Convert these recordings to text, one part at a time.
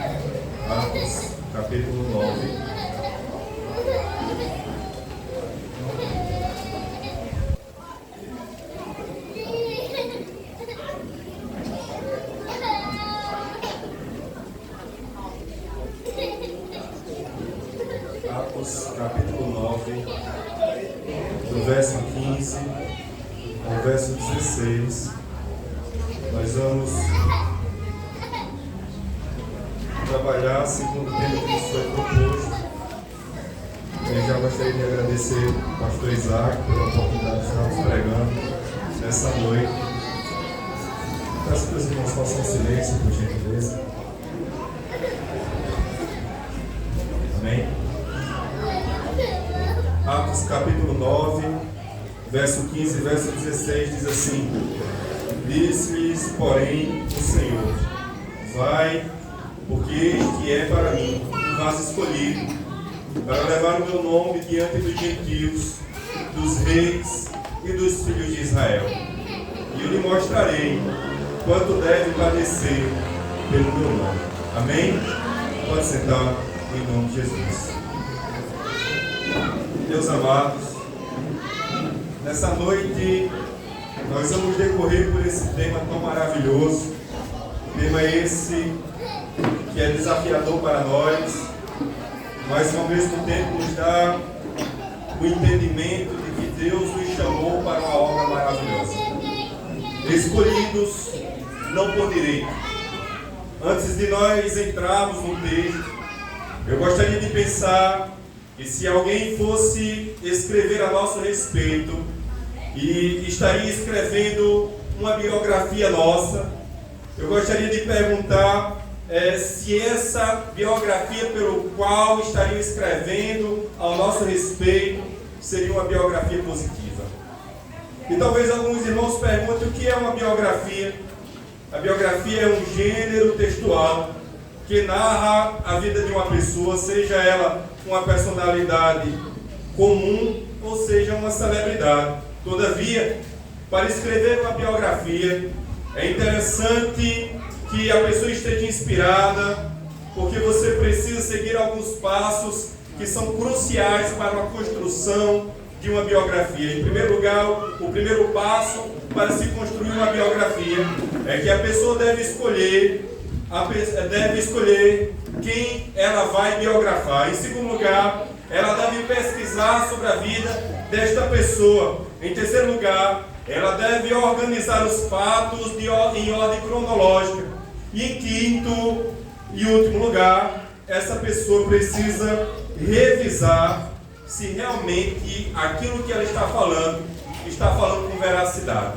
Atos, capítulo 9. Atos, capítulo 9, do verso 15 ao verso 16. Nós vamos trabalhar segundo o tema que nos foi proposto. Eu já gostaria de agradecer ao pastor Isaac pela oportunidade de estarmos pregando nessa noite. Peço que os irmãos façam silêncio, por gentileza. Amém? Atos capítulo 9, verso 15 e verso 16 diz assim: Disse-lhes, porém, o Senhor: Vai, porque este é para mim um vaso escolhido, para levar o meu nome diante dos gentios, dos reis e dos filhos de Israel. E eu lhe mostrarei quanto deve padecer pelo meu nome. Amém? Pode sentar em nome de Jesus. Meus amados, nessa noite nós vamos decorrer por esse tema tão maravilhoso. Tema esse que é desafiador para nós, mas ao mesmo tempo nos dá o entendimento de que Deus nos chamou para uma obra maravilhosa. Escolhidos não por direito. Antes de nós entrarmos no texto, eu gostaria de pensar que se alguém fosse escrever a nosso respeito e estaria escrevendo uma biografia nossa, eu gostaria de perguntar se essa biografia pelo qual estariam escrevendo ao nosso respeito seria uma biografia positiva. E talvez alguns irmãos perguntem o que é uma biografia. A biografia é um gênero textual que narra a vida de uma pessoa, seja ela uma personalidade comum ou seja uma celebridade. Todavia, para escrever uma biografia, é interessante que a pessoa esteja inspirada, porque você precisa seguir alguns passos que são cruciais para a construção de uma biografia. Em primeiro lugar, o primeiro passo para se construir uma biografia é que a pessoa deve escolher quem ela vai biografar. Em segundo lugar, ela deve pesquisar sobre a vida desta pessoa. Em terceiro lugar, ela deve organizar os fatos em ordem cronológica. E em quinto e último lugar, essa pessoa precisa revisar se realmente aquilo que ela está falando com veracidade.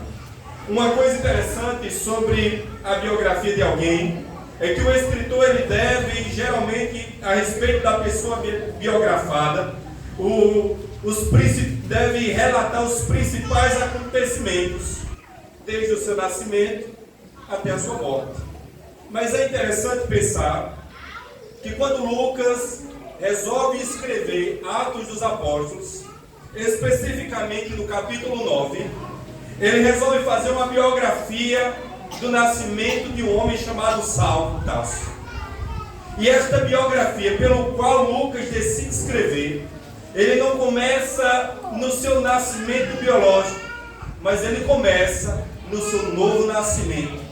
Uma coisa interessante sobre a biografia de alguém é que o escritor ele deve, geralmente, a respeito da pessoa biografada, deve relatar os principais acontecimentos, desde o seu nascimento até a sua morte. Mas é interessante pensar que quando Lucas resolve escrever Atos dos Apóstolos, especificamente no capítulo 9, ele resolve fazer uma biografia do nascimento de um homem chamado Saulo de Tarso. E esta biografia, pelo qual Lucas decide escrever, ele não começa no seu nascimento biológico, mas ele começa no seu novo nascimento.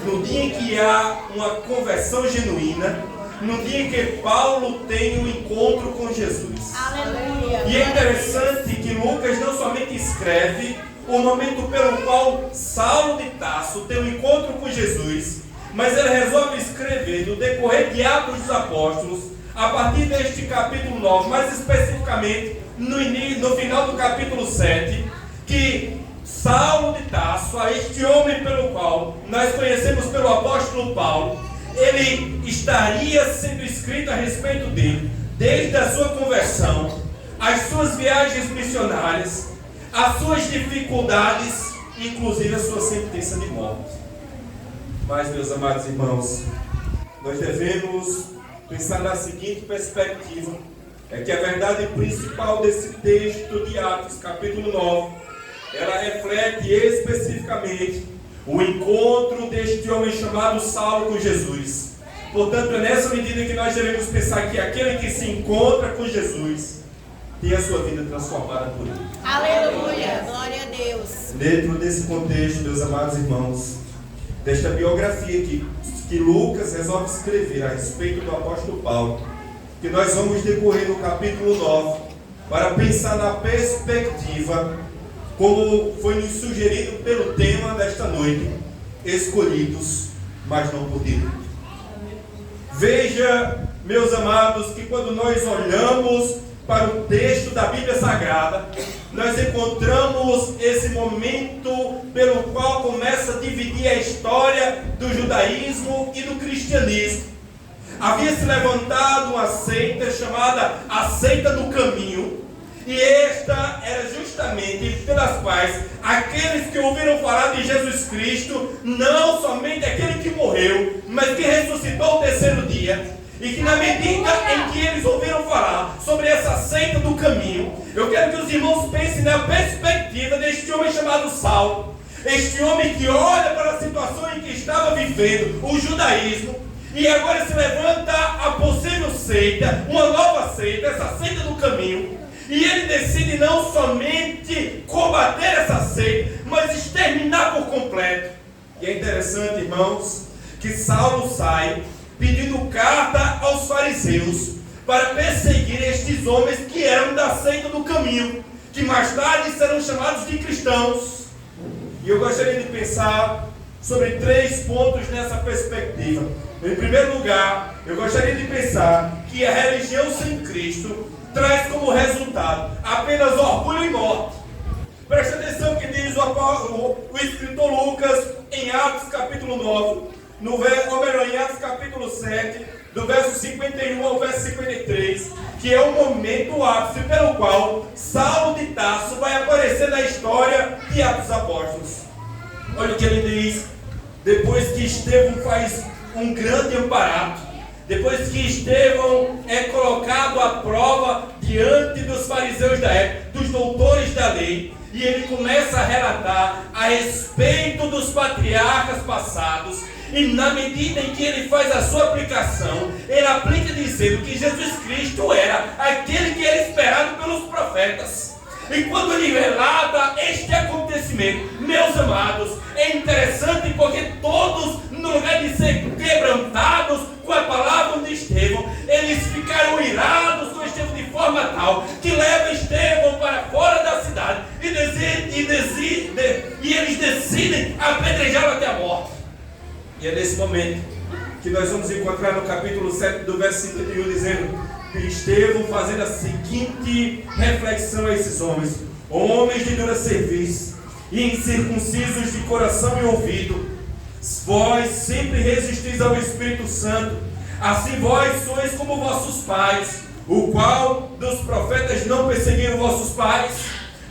No dia em que há uma conversão genuína, no dia em que Paulo tem um encontro com Jesus. Aleluia. E é interessante que Lucas não somente escreve o momento pelo qual Saulo de Tarso tem um encontro com Jesus, mas ele resolve escrever no decorrer de Atos dos Apóstolos, a partir deste capítulo 9, mais especificamente no final do capítulo 7, que Saulo de Tarso, este homem pelo qual nós conhecemos pelo apóstolo Paulo, ele estaria sendo escrito a respeito dele, desde a sua conversão, as suas viagens missionárias, as suas dificuldades, inclusive a sua sentença de morte. Mas, meus amados irmãos, nós devemos pensar na seguinte perspectiva, é que a verdade principal desse texto de Atos, capítulo 9, ela reflete especificamente o encontro deste homem chamado Saulo com Jesus. Portanto, é nessa medida que nós devemos pensar que aquele que se encontra com Jesus tem a sua vida transformada por ele. Aleluia, glória a Deus. Dentro desse contexto, meus amados irmãos, desta biografia que Lucas resolve escrever a respeito do apóstolo Paulo, que nós vamos decorrer no capítulo 9, para pensar na perspectiva, como foi nos sugerido pelo tema desta noite, escolhidos, mas não por Deus. Veja, meus amados, que quando nós olhamos para o texto da Bíblia Sagrada, nós encontramos esse momento pelo qual começa a dividir a história do judaísmo e do cristianismo. Havia se levantado uma seita chamada a Seita do Caminho, e esta era justamente pelas quais aqueles que ouviram falar de Jesus Cristo, não somente aquele que morreu, mas que ressuscitou o terceiro dia, e que na medida em que eles ouviram falar sobre essa seita do caminho, eu quero que os irmãos pensem na perspectiva deste homem chamado Saulo, este homem que olha para a situação em que estava vivendo o judaísmo, e agora se levanta a possível seita, uma nova seita, essa seita do caminho, e ele decide não somente combater essa seita, mas exterminar por completo. E é interessante, irmãos, que Saulo sai pedindo carta aos fariseus para perseguir estes homens que eram da seita do caminho, que mais tarde serão chamados de cristãos. E eu gostaria de pensar sobre 3 pontos nessa perspectiva. Em primeiro lugar, eu gostaria de pensar que a religião sem Cristo traz como resultado apenas orgulho e morte. Preste atenção que diz o escritor Lucas em Atos capítulo 9, em Atos capítulo 7, do verso 51 ao verso 53, que é o momento ápice pelo qual Saulo de Tarso vai aparecer na história de Atos dos Apóstolos. Olha o que ele diz: depois que Estevão faz um grande amparato, depois que Estevão é colocado à prova diante dos fariseus da época, dos doutores da lei, e ele começa a relatar a respeito dos patriarcas passados, e na medida em que ele faz a sua aplicação, ele aplica dizendo que Jesus Cristo era aquele que era esperado pelos profetas. E quando ele relata este acontecimento, meus amados, é interessante porque todos, no lugar de ser quebrantados com a palavra de Estevão, eles ficaram irados com Estevão de forma tal que leva Estevão para fora da cidade e eles decidem apedrejá-lo até a morte. E é nesse momento que nós vamos encontrar no capítulo 7 do verso 51 dizendo que Estevão fazendo a seguinte reflexão a esses homens: homens de dura serviço e incircuncisos de coração e ouvido, vós sempre resistis ao Espírito Santo, assim vós sois como vossos pais, o qual dos profetas não perseguiram vossos pais,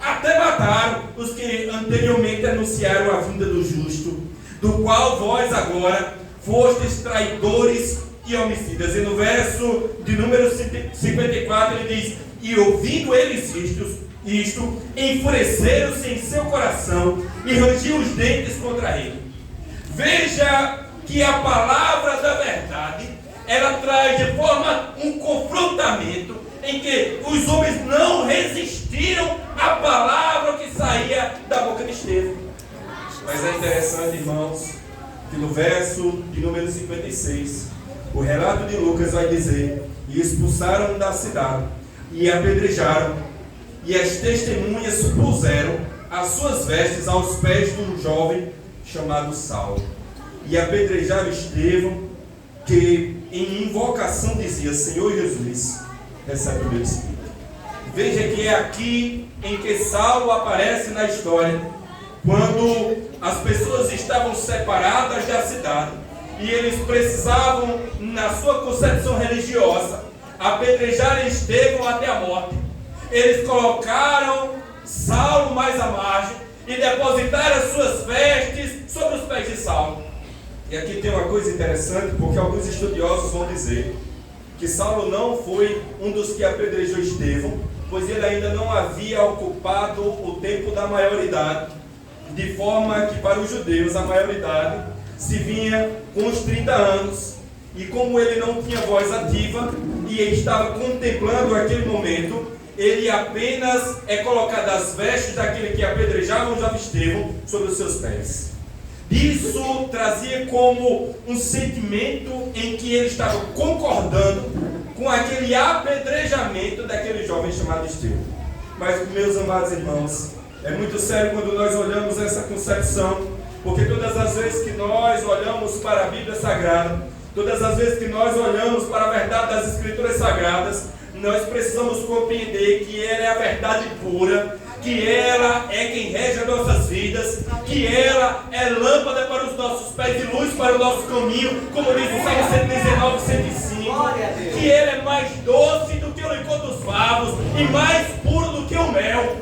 até mataram os que anteriormente anunciaram a vinda do justo, do qual vós agora fostes traidores e homicidas. E no verso de número 54 ele diz: e ouvindo eles isto, enfureceram-se em seu coração e rangiam os dentes contra ele. Veja que a palavra da verdade, ela traz de forma um confrontamento em que os homens não resistiram à palavra que saía da boca de Estevão. Mas é interessante, irmãos, que no verso de número 56, o relato de Lucas vai dizer: e expulsaram da cidade, e apedrejaram, e as testemunhas puseram as suas vestes aos pés de um jovem chamado Saulo, e apedrejaram Estevão, que em invocação dizia: Senhor Jesus, recebe o meu espírito. Veja que é aqui em que Saulo aparece na história, quando as pessoas estavam separadas da cidade, e eles precisavam, na sua concepção religiosa, apedrejar Estevão até a morte. Eles colocaram Saulo mais à margem e depositaram as suas vestes sobre os pés de Saulo. E aqui tem uma coisa interessante, porque alguns estudiosos vão dizer que Saulo não foi um dos que apedrejou Estevão, pois ele ainda não havia ocupado o tempo da maioridade, de forma que para os judeus a maioridade se vinha com os 30 anos. E como ele não tinha voz ativa e ele estava contemplando aquele momento, ele apenas é colocado as vestes daquele que apedrejava José Estevão sobre os seus pés. Isso trazia como um sentimento em que ele estava concordando com aquele apedrejamento daquele jovem chamado Estevão. Mas, meus amados irmãos, é muito sério quando nós olhamos essa concepção, porque todas as vezes que nós olhamos para a Bíblia Sagrada, todas as vezes que nós olhamos para a verdade das Escrituras Sagradas, nós precisamos compreender que ela é a verdade pura, que ela é quem rege as nossas vidas, que ela é lâmpada para os nossos pés e luz para o nosso caminho, como diz o Salmo 119, 105, que ela é mais doce do que o licor dos favos e mais puro do que o mel.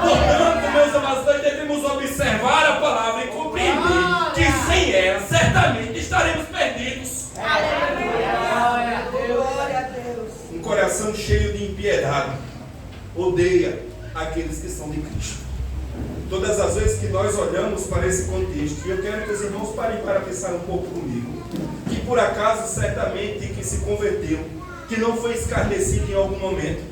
Portanto, meus amados, nós devemos observar a palavra e compreender que sem ela, certamente estaremos perdidos. Um coração cheio de impiedade odeia aqueles que são de Cristo. Todas as vezes que nós olhamos para esse contexto, e eu quero que os irmãos parem para pensar um pouco comigo, que por acaso certamente que se converteu, que não foi escarnecido em algum momento,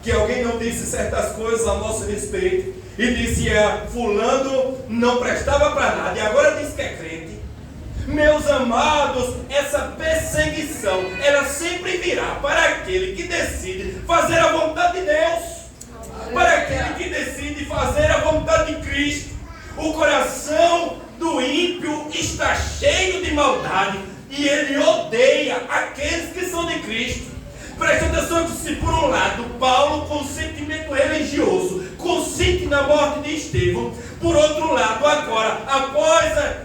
que alguém não disse certas coisas a nosso respeito e disse: fulano não prestava para nada e agora diz que é crente. Meus amados, essa perseguição ela sempre virá para aquele que decide fazer a vontade de Deus, para aquele que decide fazer a vontade de Cristo. O coração do ímpio está cheio de maldade e ele odeia aqueles que são de Cristo. Preste atenção que, se por um lado Paulo, com sentimento religioso, consente na morte de Estevão, por outro lado, agora,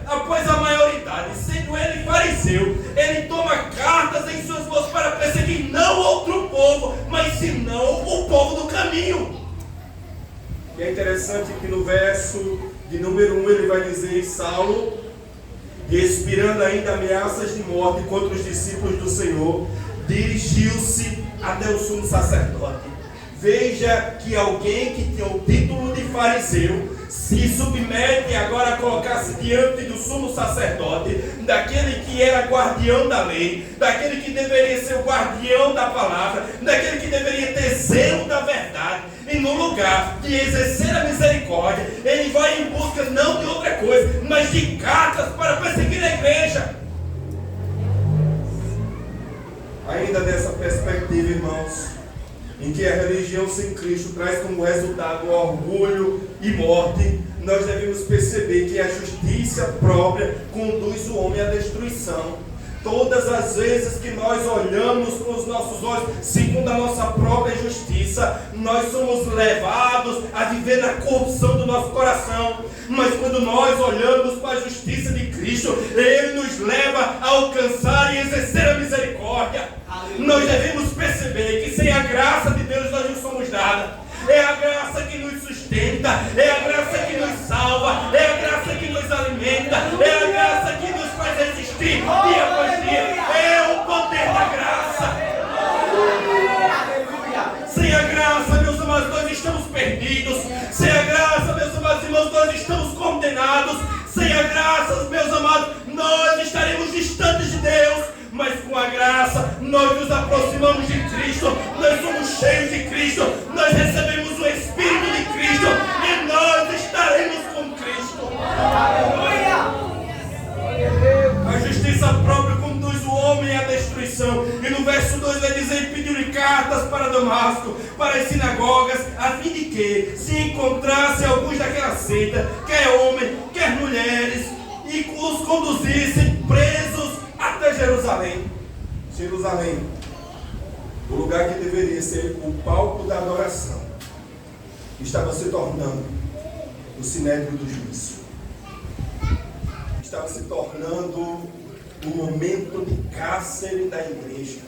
após a maioridade, sendo ele fariseu, ele toma cartas em suas mãos para perseguir não outro povo, mas senão o povo do caminho. E é interessante que no verso de número 1 ele vai dizer: Saulo, respirando ainda ameaças de morte contra os discípulos do Senhor, dirigiu-se até o sumo sacerdote. Veja que alguém que tinha o título de fariseu se submete agora a colocar-se diante do sumo sacerdote, daquele que era guardião da lei, daquele que deveria ser o guardião da palavra, daquele que deveria ter zelo da verdade, e no lugar de exercer a misericórdia, ele vai em busca não de outra coisa, mas de cartas para perseguir a igreja. Ainda dessa perspectiva, irmãos, em que a religião sem Cristo traz como resultado orgulho e morte, nós devemos perceber que a justiça própria conduz o homem à destruição. Todas as vezes que nós olhamos com os nossos olhos segundo a nossa própria justiça, nós somos levados a viver na corrupção do nosso coração. Mas quando nós olhamos para a justiça de Cristo, Ele nos leva a alcançar e exercer a misericórdia. Nós devemos perceber que sem a graça de Deus nós não somos nada. É a graça que nos sustenta, é a graça que nos salva, é a graça que nos alimenta, é a graça que nos faz resistir dia após dia. É o poder da graça. Sem a graça, meus amados, nós estamos perdidos. Sem a graça, meus amados irmãos, nós estamos condenados. Sem a graça, meus amados, nós estaremos distantes de Deus. Mas com a graça, nós nos aproximamos de Cristo, nós somos cheios de Cristo, nós recebemos o Espírito de Cristo e nós estaremos com Cristo. A justiça própria conduz o homem à destruição. E no verso 2 vai dizer: pediu-lhe cartas para Damasco, para as sinagogas, a fim de que, se encontrasse alguns daquela seita, quer homem, quer mulheres, e os conduzissem presos até Jerusalém. Jerusalém, o lugar que deveria ser o palco da adoração, estava se tornando o sinédrio do juízo. Estava se tornando o momento de cárcere da igreja,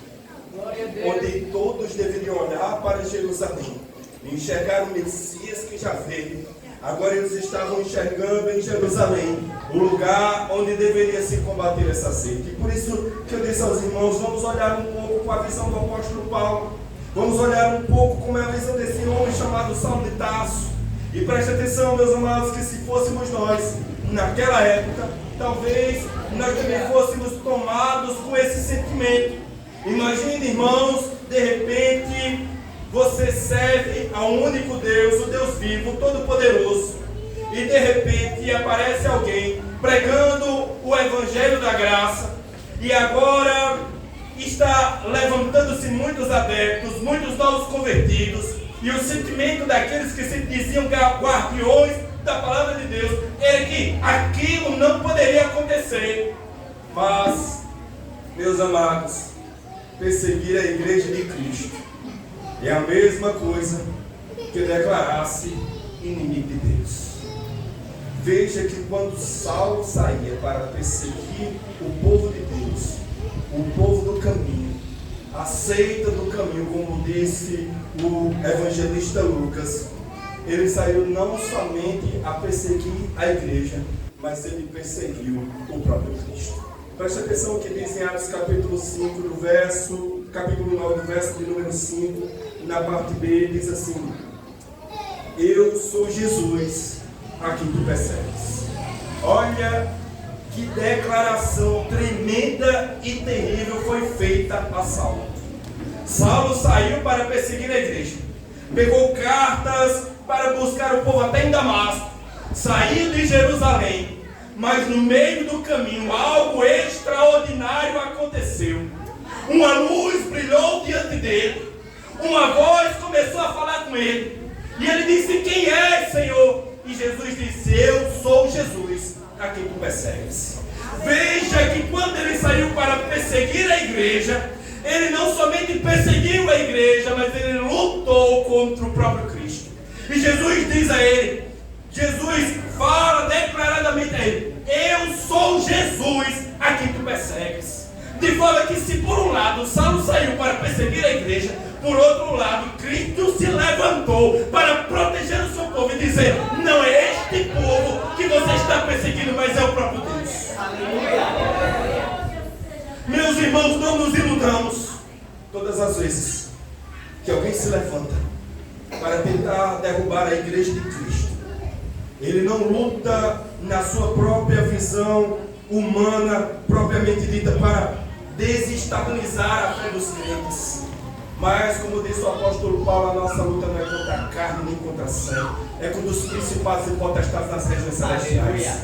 onde todos deveriam olhar para Jerusalém e enxergar o Messias que já veio. Agora eles estavam enxergando em Jerusalém o lugar onde deveria se combater essa seita. E por isso que eu disse aos irmãos: vamos olhar um pouco com a visão do apóstolo Paulo. Vamos olhar um pouco como é a visão desse homem chamado Saulo de Tarso. E preste atenção, meus amados, que se fôssemos nós, naquela época, talvez nós também fôssemos tomados com esse sentimento. Imagine, irmãos, de repente você serve a um único Deus, o Deus vivo, todo-poderoso, e de repente aparece alguém pregando o Evangelho da Graça, e agora está levantando-se muitos adeptos, muitos novos convertidos, e o sentimento daqueles que se diziam guardiões da palavra de Deus era que aquilo não poderia acontecer. Mas, meus amados, perseguir a igreja de Cristo é a mesma coisa que declarar-se inimigo de Deus. Veja que quando Saulo saía para perseguir o povo de Deus, o povo do caminho, a seita do caminho, como disse o evangelista Lucas, ele saiu não somente a perseguir a igreja, mas ele perseguiu o próprio Cristo. Preste atenção que diz em Atos capítulo 5, capítulo 9, do verso de número 5, na parte B, diz assim: eu sou Jesus a quem tu persegues. Olha que declaração tremenda e terrível foi feita a Saulo. Saulo saiu para perseguir a igreja, pegou cartas para buscar o povo até em Damasco, saiu de Jerusalém, mas no meio do caminho algo extraordinário aconteceu. Uma luz brilhou diante dele, uma voz começou a falar com ele, e ele disse: quem és, Senhor? E Jesus disse: eu sou Jesus a quem tu persegues. Veja que quando ele saiu para perseguir a igreja, ele não somente perseguiu a igreja, mas ele lutou contra o próprio Cristo. E Jesus diz a ele, Jesus fala declaradamente a ele: eu sou Jesus a quem tu persegues. De forma que, se por um lado Saulo saiu para perseguir a igreja, por outro lado Cristo se levantou para proteger o seu povo e dizer: não é este povo que você está perseguindo, mas é o próprio Deus. Aleluia. Meus irmãos, não nos iludamos. Todas as vezes que alguém se levanta para tentar derrubar a igreja de Cristo, ele não luta na sua própria visão humana propriamente dita para desestabilizar a fé dos crentes. Mas, como disse o apóstolo Paulo, a nossa luta não é contra a carne nem contra a sangue, é contra os principados e potestades nas regiões celestiais.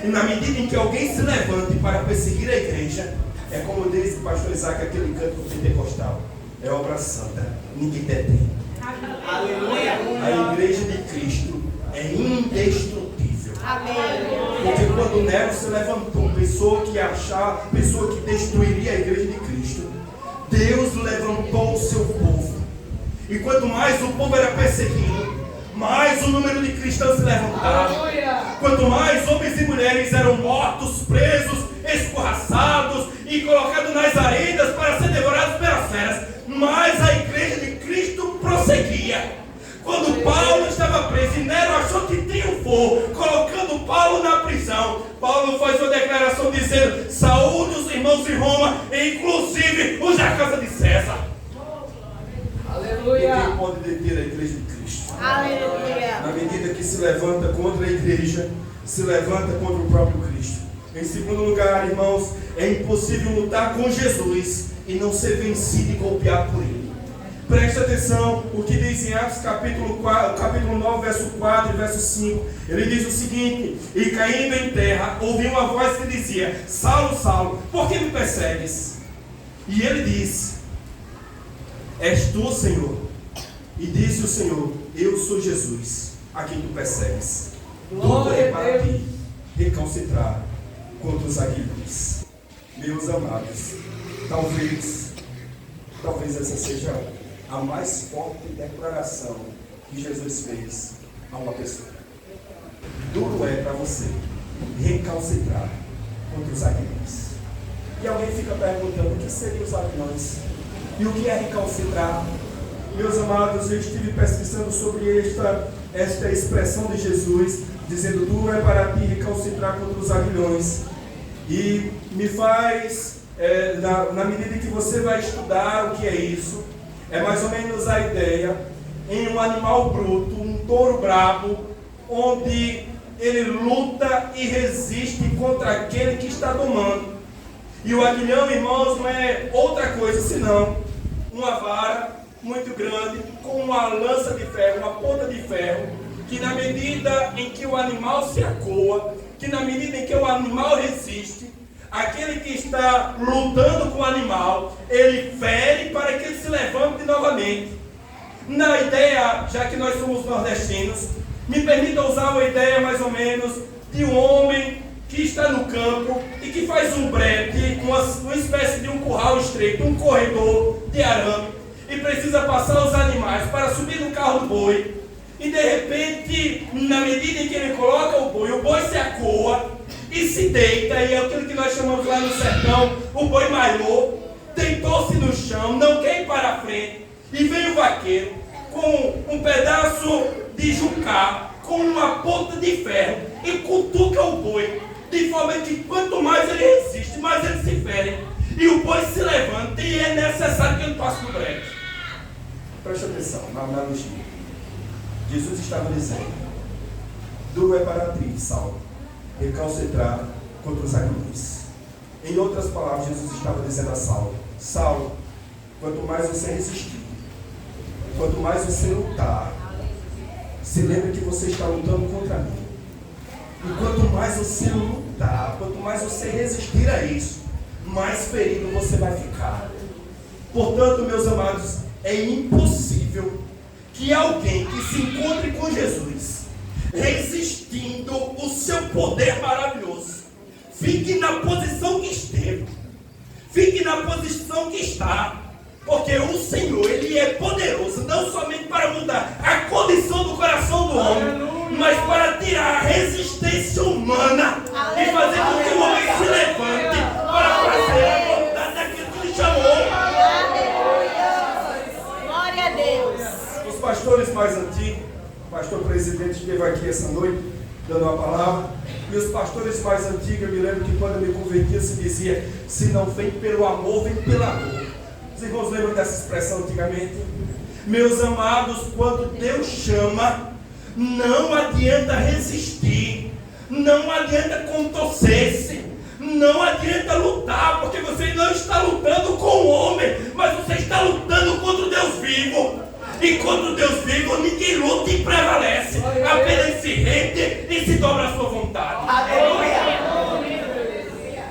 E na medida em que alguém se levante para perseguir a igreja, é como disse o pastor Isaac, aquele canto pentecostal: é obra santa, ninguém detém. Aleluia. A igreja de Cristo é indestrutível. Porque quando Nero se levantou, pensou que destruiria a igreja de Cristo, Deus levantou o seu povo. E quanto mais o povo era perseguido, mais o número de cristãos se levantava. Quanto mais homens e mulheres eram mortos, presos, escorraçados e colocados nas arenas para ser devorados pelas feras, mais a igreja de Cristo prosseguia. Quando Paulo estava preso e Nero achou que triunfou, colocando Paulo na prisão, Paulo faz uma declaração dizendo: saúde os irmãos em Roma, inclusive os da casa de César. Aleluia. Ninguém pode deter a igreja de Cristo. Aleluia. Na medida que se levanta contra a igreja, se levanta contra o próprio Cristo. Em segundo lugar, irmãos, é impossível lutar com Jesus e não ser vencido e golpeado por ele. Preste atenção o que diz em Atos capítulo 9, verso 4 e verso 5. Ele diz o seguinte: e caindo em terra, ouvi uma voz que dizia: Saulo, Saulo, por que me persegues? E ele disse: és tu, Senhor? E disse o Senhor: eu sou Jesus a quem tu persegues. Tudo é para ti recalcitrar contra os aguilhões. Meus amados, talvez essa seja a mais forte declaração que Jesus fez a uma pessoa. Duro é para você recalcitrar contra os aguilhões. E alguém fica perguntando: o que seriam os aguilhões? E o que é recalcitrar? Meus amados, eu estive pesquisando sobre esta expressão de Jesus, dizendo: duro é para ti recalcitrar contra os aguilhões. E me faz, na medida que você vai estudar o que é isso, é mais ou menos a ideia em um animal bruto, um touro bravo, onde ele luta e resiste contra aquele que está domando. E o aguilhão, irmãos, não é outra coisa senão uma vara muito grande com uma lança de ferro, uma ponta de ferro, que na medida em que o animal se acoa, que na medida em que o animal resiste, aquele que está lutando com o animal, ele fere para que ele se levante novamente. Na ideia, já que nós somos nordestinos, me permita usar uma ideia mais ou menos de um homem que está no campo e que faz um brete, uma espécie de um curral estreito, um corredor de arame, e precisa passar os animais para subir no carro do boi. E de repente, na medida em que ele coloca o boi se acoa e se deita, e é aquilo que nós chamamos lá no sertão, o boi malhou, deitou-se no chão, não quer ir para a frente, e vem o vaqueiro com um pedaço de jucá, com uma ponta de ferro, e cutuca o boi, de forma que quanto mais ele resiste, mais ele se fere, e o boi se levanta, e é necessário que ele passe no brete. Preste atenção na analogia. Jesus estava dizendo: duro é para ti, Saulo, recalcitrar contra os aguilhões. Em outras palavras, Jesus estava dizendo a Saulo: Saulo, quanto mais você resistir, quanto mais você lutar, se lembre que você está lutando contra mim. E quanto mais você lutar, quanto mais você resistir a isso, mais ferido você vai ficar. Portanto, meus amados, é impossível que alguém que se encontre com Jesus, resistindo o seu poder maravilhoso, fique na posição que esteve, fique na posição que está, porque o Senhor, Ele é poderoso, não somente para mudar a condição do coração do homem, mas para tirar a resistência humana e fazer com que o homem se levante para fazer a vontade daquele que lhe chamou. Glória a Deus. Os pastores mais antigos, o pastor presidente esteve aqui essa noite dando uma palavra, e os pastores mais antigos, eu me lembro que quando eu me convertia se dizia: se não vem pelo amor, vem pela dor. Os irmãos lembram dessa expressão antigamente? Meus amados, quando Deus chama, não adianta resistir, não adianta contorcer-se, não adianta lutar, porque você não está lutando com o homem, mas você está lutando contra o Deus vivo. E contra o Deus vivo, ninguém luta e prevalece, apenas se rende e se dobra a sua vontade. Aleluia!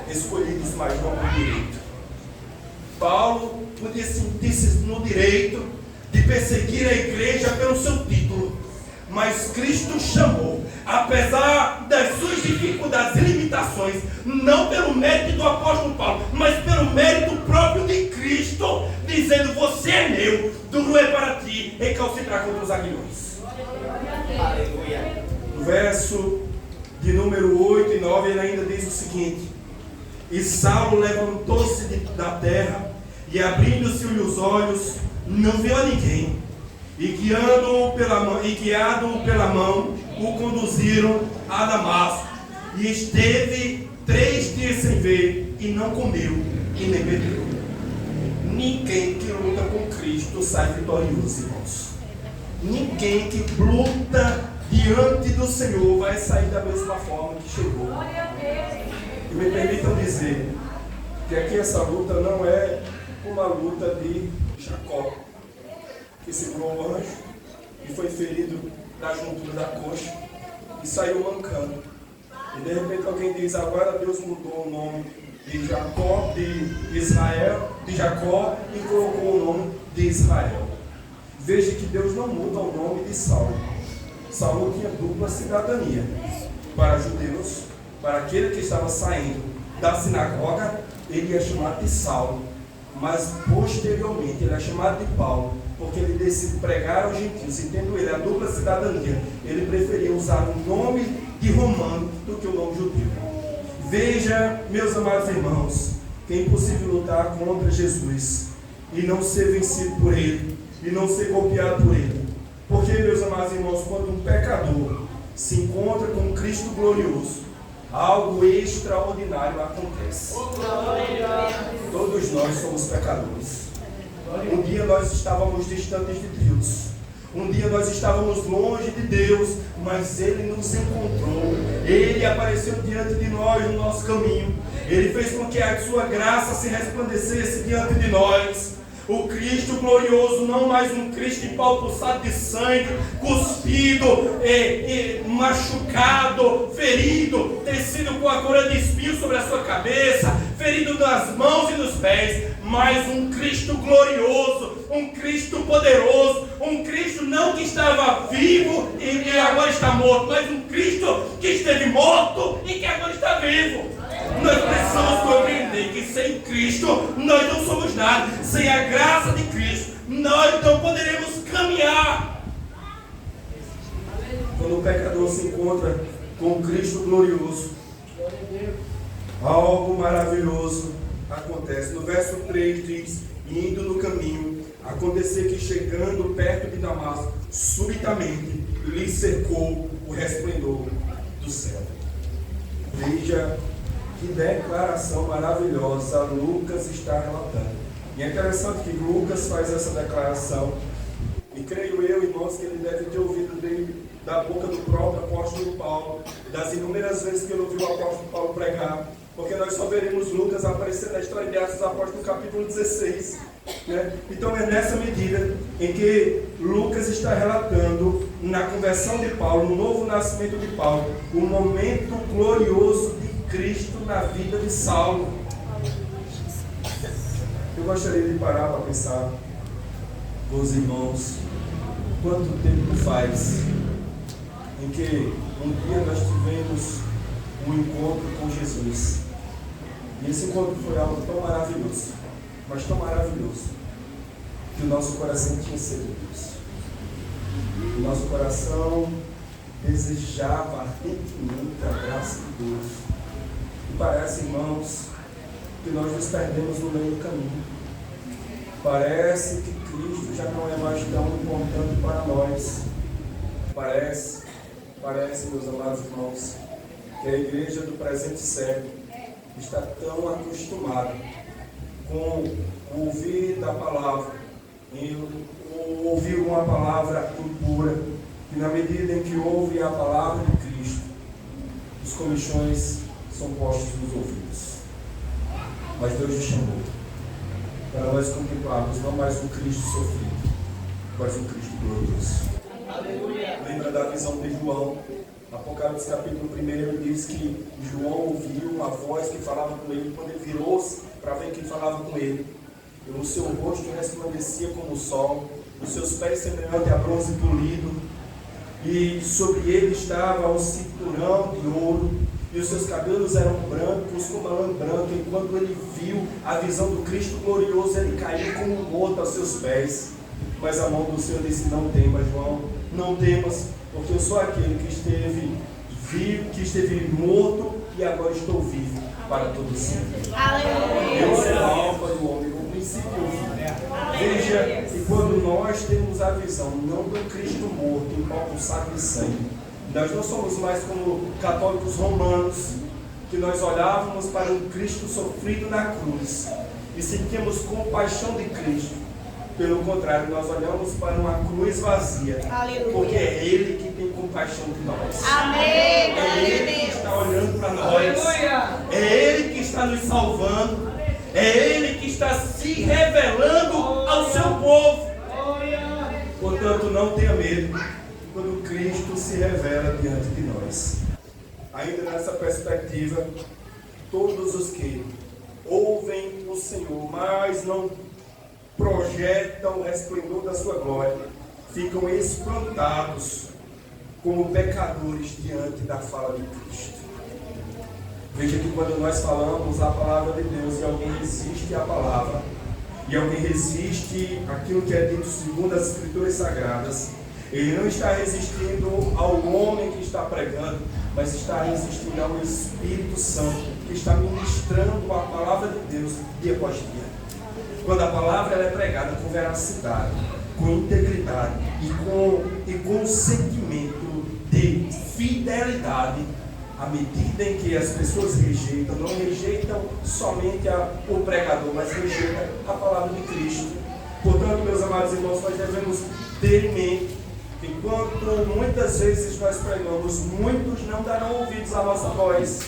Escolhidos, mas não por direito. Paulo podia sentir-se no direito de perseguir a igreja pelo seu título, mas Cristo chamou, apesar das suas dificuldades e limitações, não pelo mérito do apóstolo Paulo, mas pelo mérito próprio de Cristo, dizendo: você é meu, duro é para ti recalcitrar contra os aguilhões. Aleluia. No verso de número 8 e 9 ele ainda diz o seguinte: e Saulo levantou-se da terra, e abrindo-se-lhe os olhos, não viu a ninguém, e guiado pela mão, o conduziram a Damasco, e esteve 3 dias sem ver, e não comeu, e nem bebeu. Ninguém que luta com Cristo sai vitorioso, irmãos. Ninguém que luta diante do Senhor vai sair da mesma forma que chegou. E me permitam dizer que aqui essa luta não é uma luta de Jacó, que segurou o anjo e foi ferido da juntura da coxa e saiu mancando. E de repente alguém diz: agora Deus mudou o nome de Jacó, de Israel, de Jacó, e colocou o nome de Israel. Veja que Deus não muda o nome de Saulo. Saulo tinha dupla cidadania. Para judeus, para aquele que estava saindo da sinagoga, ele ia chamar de Saulo. Mas posteriormente ele é chamado de Paulo, porque ele decide pregar aos gentios, e tendo ele a dupla cidadania, ele preferia usar o nome de romano do que o nome judeu. Veja, meus amados irmãos, que é impossível lutar contra Jesus e não ser vencido por ele, e não ser golpeado por ele. Porque, meus amados irmãos, quando um pecador se encontra com um Cristo glorioso, algo extraordinário acontece. Todos nós somos pecadores. Um dia nós estávamos distantes de Deus. Um dia nós estávamos longe de Deus, mas Ele nos encontrou. Ele apareceu diante de nós no nosso caminho. Ele fez com que a sua graça se resplandecesse diante de nós. O Cristo glorioso, não mais um Cristo empalpuçado de sangue, cuspido, machucado, ferido, tecido com a coroa de espinhos sobre a sua cabeça, ferido nas mãos e nos pés, mas um Cristo glorioso, um Cristo poderoso, um Cristo não que estava vivo e agora está morto, mas um Cristo que esteve morto e que agora está vivo. Nós precisamos compreender que sem Cristo nós não somos nada. Sem a graça de Cristo nós não poderemos caminhar. Quando o pecador se encontra com o Cristo glorioso, algo maravilhoso acontece. No verso 3 diz: indo no caminho, aconteceu que chegando perto de Damasco, subitamente lhe cercou o resplendor do céu. Veja que declaração maravilhosa Lucas está relatando. E é interessante que Lucas faz essa declaração, e creio eu, irmãos, que ele deve ter ouvido dele, da boca do próprio apóstolo Paulo, das inúmeras vezes que ele ouviu o apóstolo Paulo pregar, porque nós só veremos Lucas aparecer na história de Atos dos Apóstolos no capítulo 16. Né? Então é nessa medida em que Lucas está relatando, na conversão de Paulo, no novo nascimento de Paulo, o momento glorioso de Cristo na vida de Saulo. Eu gostaria de parar para pensar com os irmãos quanto tempo faz em que um dia nós tivemos um encontro com Jesus, e esse encontro foi algo tão maravilhoso, mas tão maravilhoso, que o nosso coração tinha sede de Deus. O nosso coração desejava ardentemente a graça de Deus. E parece, irmãos, que nós nos perdemos no meio do caminho. Parece que Cristo já não é mais tão importante para nós. Parece, meus amados irmãos, que a igreja do presente século está tão acostumada com o ouvir da palavra, e ouvir uma palavra impura, que na medida em que ouve a palavra de Cristo, os comichões são postos nos ouvidos. Mas Deus nos chamou para nós contemplarmos não mais um Cristo sofrido, mas um Cristo glorioso. Aleluia. Lembra da visão de João? Apocalipse capítulo 1, ele diz que João ouviu uma voz que falava com ele. Quando ele virou-se para ver quem falava com ele, o seu rosto resplandecia como o sol, os seus pés semelhantes a bronze polido, e sobre ele estava um cinturão de ouro, e os seus cabelos eram brancos como a lã branca. E quando ele viu a visão do Cristo glorioso, ele caiu como morto aos seus pés. Mas a mão do Senhor disse: não temas, João, não temas, porque eu sou aquele que esteve vivo, que esteve morto e agora estou vivo para todo sempre. Eu sou a alfa e o ômega, o princípio e o fim. Veja que quando nós temos a visão não do Cristo morto, empalpuçado de sangue, nós não somos mais como católicos romanos, que nós olhávamos para um Cristo sofrido na cruz e sentíamos compaixão de Cristo. Pelo contrário, nós olhamos para uma cruz vazia. Aleluia. Porque é Ele que tem compaixão de nós. Amém. É Ele que está olhando para nós. Aleluia. É Ele que está nos salvando. É Ele que está se revelando ao seu povo. Portanto, não tenha medo quando Cristo se revela diante de nós. Ainda nessa perspectiva, todos os que ouvem o Senhor, mas não projetam o resplendor da sua glória, ficam espantados como pecadores diante da fala de Cristo. Veja que quando nós falamos a palavra de Deus e alguém resiste à palavra, e alguém resiste àquilo que é dito segundo as Escrituras Sagradas, ele não está resistindo ao homem que está pregando, mas está resistindo ao Espírito Santo, que está ministrando a palavra de Deus dia após dia. Quando a palavra ela é pregada com veracidade, com integridade e com um sentimento de fidelidade, à medida em que as pessoas rejeitam, não rejeitam somente o pregador, mas rejeitam a palavra de Cristo. Portanto, meus amados irmãos, nós devemos ter em mente enquanto muitas vezes nós pregamos, muitos não darão ouvidos à nossa voz.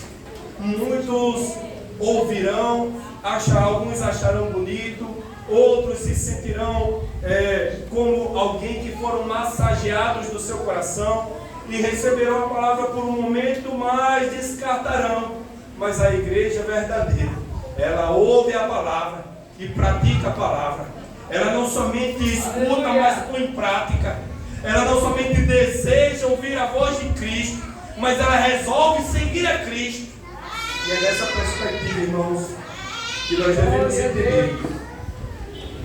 Muitos ouvirão, alguns acharão bonito, outros se sentirão como alguém que foram massageados do seu coração e receberão a palavra por um momento, mas descartarão. Mas a igreja verdadeira, ela ouve a palavra e pratica a palavra. Ela não somente escuta, mas põe em prática. Ela não somente deseja ouvir a voz de Cristo, mas ela resolve seguir a Cristo. E é nessa perspectiva, irmãos, que nós devemos entender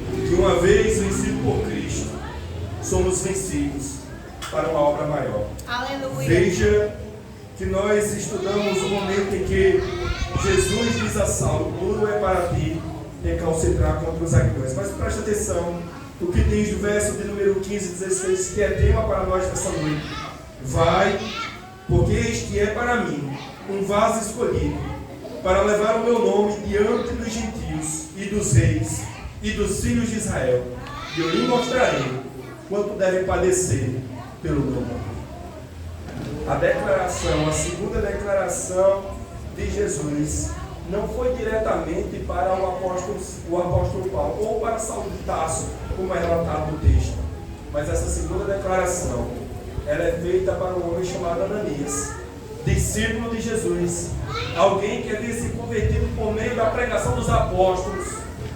que uma vez vencido por Cristo, somos vencidos para uma obra maior. Aleluia. Veja que nós estudamos o momento em que Jesus diz a Saulo: duro é para ti recalcitrar contra os aguilhões. Mas preste atenção, o que diz do verso de número 15 e 16, que é tema para nós nessa noite. Vai, porque este é para mim um vaso escolhido, para levar o meu nome diante dos gentios e dos reis e dos filhos de Israel. E eu lhe mostrarei quanto deve padecer pelo meu nome. A declaração, a segunda declaração de Jesus, não foi diretamente para o apóstolo Paulo, ou para Saulo de Tarso, como é relatado no texto. Mas essa segunda declaração, ela é feita para um homem chamado Ananias, discípulo de Jesus, alguém que havia se convertido por meio da pregação dos apóstolos,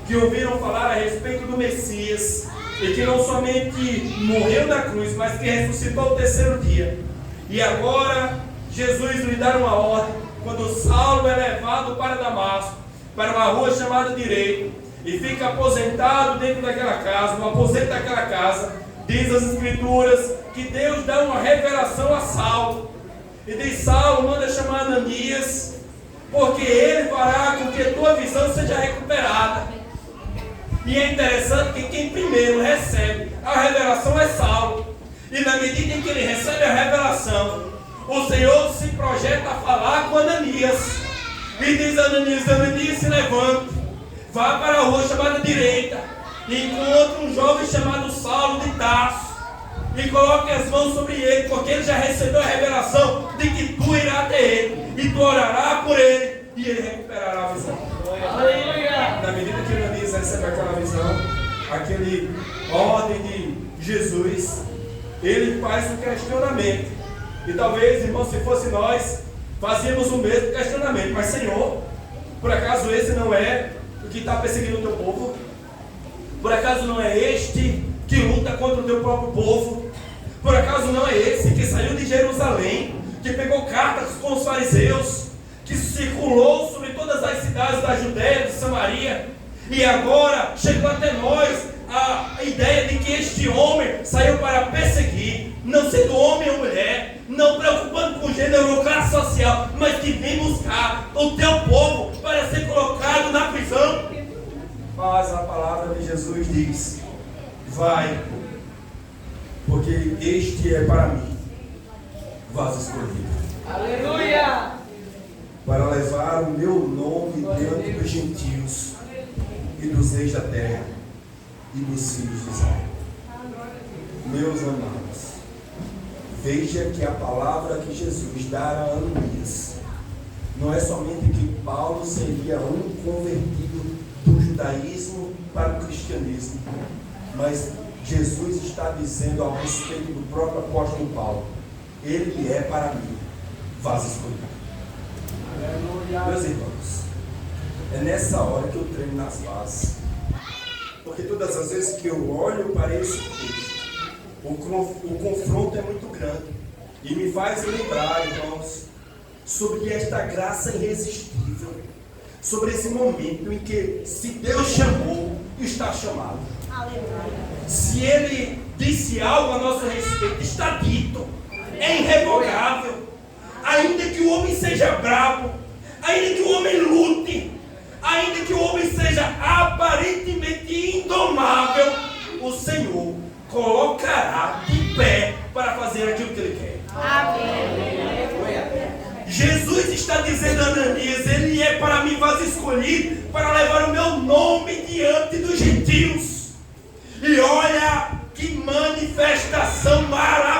que ouviram falar a respeito do Messias, e que não somente morreu na cruz, mas que ressuscitou ao terceiro dia. E agora Jesus lhe dá uma ordem, quando Saulo é levado para Damasco, para uma rua chamada Direito, e fica aposentado dentro daquela casa, no aposento daquela casa, diz as Escrituras que Deus dá uma revelação a Saulo, e diz: Saulo, manda chamar Ananias, porque ele fará com que a tua visão seja recuperada. E é interessante que quem primeiro recebe a revelação é Saulo, e na medida em que ele recebe a revelação, o Senhor se projeta a falar com Ananias, e diz a Ananias: Ananias, se levante, vá para a rua chamada Direita, e encontre um jovem chamado Saulo de Tarso, e coloque as mãos sobre ele, porque ele já recebeu a revelação de que tu irás até ele, e tu orarás por ele, e ele recuperará a visão. Na medida que Ananias recebe aquela visão, aquele ordem de Jesus, ele faz um questionamento. E talvez, irmão, se fosse nós, fazíamos o mesmo questionamento. Mas, Senhor, por acaso esse não é o que está perseguindo o teu povo? Por acaso não é este que luta contra o teu próprio povo? Por acaso não é esse que saiu de Jerusalém, que pegou cartas com os fariseus, que circulou sobre todas as cidades da Judéia, de Samaria, e agora chegou até nós a ideia de que este homem saiu para perseguir, não sendo homem ou mulher, não preocupando com gênero ou classe social, mas que vem buscar o teu povo para ser colocado na prisão. Mas a palavra de Jesus diz: vai, porque este é para mim vaso escolhido. Aleluia! Para levar o meu nome diante dos gentios e dos reis da terra e dos filhos de Israel. Meus amados, veja que a palavra que Jesus dá a Ananias não é somente que Paulo seria um convertido do judaísmo para o cristianismo, mas Jesus está dizendo a respeito do próprio apóstolo Paulo: ele é para mim vaso escolhido. Meus irmãos, é nessa hora que eu treino nas bases, porque todas as vezes que eu olho para esse texto, o confronto é muito grande e me faz lembrar, irmãos, sobre esta graça irresistível, sobre esse momento em que, se Deus chamou, está chamado. Se Ele disse algo a nosso respeito, está dito, é irrevogável. Ainda que o homem seja bravo, ainda que o homem lute, ainda que o homem seja aparentemente indomável, o Senhor colocará de pé para fazer aquilo que Ele quer. Amém. Jesus está dizendo a Ananias: ele é para mim vaso escolhido, para levar o meu nome diante dos gentios. E olha que manifestação maravilhosa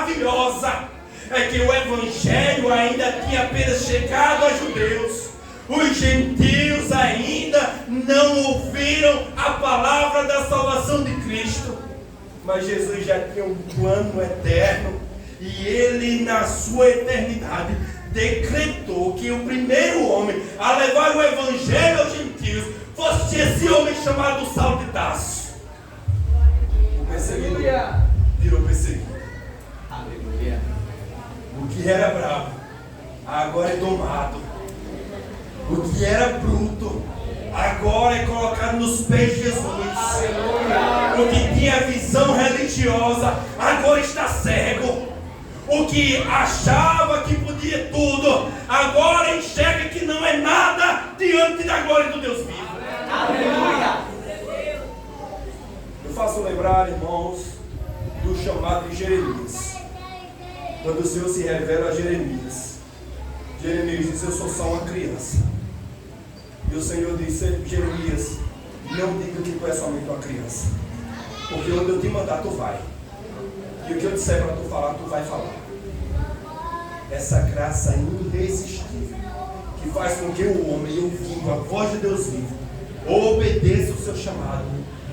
é que o Evangelho ainda tinha apenas chegado a judeus. Os gentios ainda não ouviram a palavra da salvação de Cristo. Mas Jesus já tinha um plano eterno. E ele, na sua eternidade, decretou que o primeiro homem a levar o Evangelho aos gentios fosse esse homem chamado Saulo de Tarso. O perseguidor virou perseguido. Aleluia. O que era bravo, agora é domado. O que era bruto, agora é colocado nos pés de Jesus. Aleluia. O que tinha visão religiosa, agora está cego. O que achava que podia tudo, agora enxerga que não é nada diante da glória do Deus vivo. Aleluia. Eu faço lembrar, irmãos, do chamado de Jeremias. Quando o Senhor se revela a Jeremias, Jeremias diz: eu sou só uma criança. E o Senhor disse: Jeremias, não diga que tu és somente uma criança, porque onde eu te mandar tu vai, e o que eu disser para tu falar, tu vai falar. Essa graça irresistível que faz com que o homem, ouvindo a voz de Deus vivo, obedeça o seu chamado